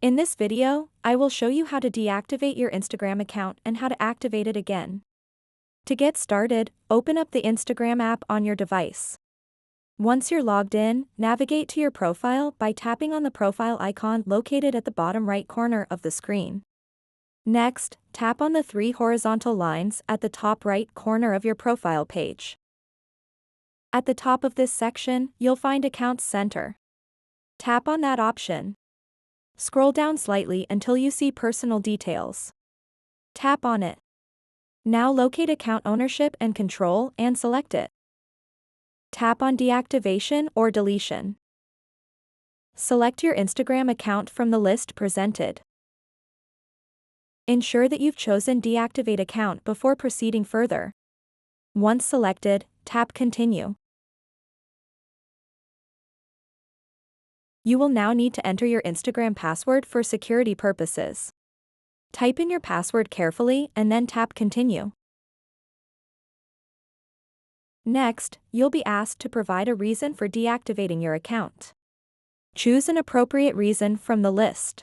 In this video, I will show you how to deactivate your Instagram account and how to activate it again. To get started, open up the Instagram app on your device. Once you're logged in, navigate to your profile by tapping on the profile icon located at the bottom right corner of the screen. Next, tap on the three horizontal lines at the top right corner of your profile page. At the top of this section, you'll find Accounts Center. Tap on that option. Scroll down slightly until you see Personal Details. Tap on it. Now locate Account Ownership and Control and select it. Tap on Deactivation or Deletion. Select your Instagram account from the list presented. Ensure that you've chosen Deactivate Account before proceeding further. Once selected, tap Continue. You will now need to enter your Instagram password for security purposes. Type in your password carefully and then tap Continue. Next, you'll be asked to provide a reason for deactivating your account. Choose an appropriate reason from the list.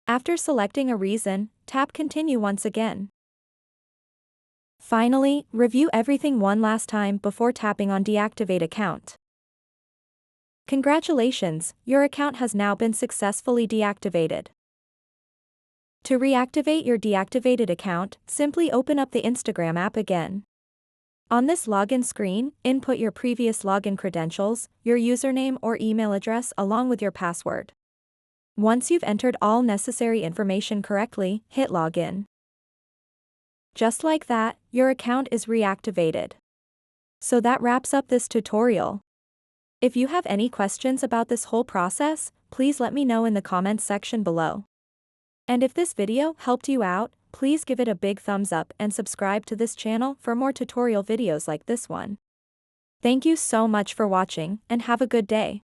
After selecting a reason, tap Continue once again. Finally, review everything one last time before tapping on Deactivate Account. Congratulations, your account has now been successfully deactivated. To reactivate your deactivated account, simply open up the Instagram app again. On this login screen, input your previous login credentials, your username or email address along with your password. Once you've entered all necessary information correctly, hit Login. Just like that, your account is reactivated. So that wraps up this tutorial. If you have any questions about this whole process, please let me know in the comments section below. And if this video helped you out, please give it a big thumbs up and subscribe to this channel for more tutorial videos like this one. Thank you so much for watching and have a good day.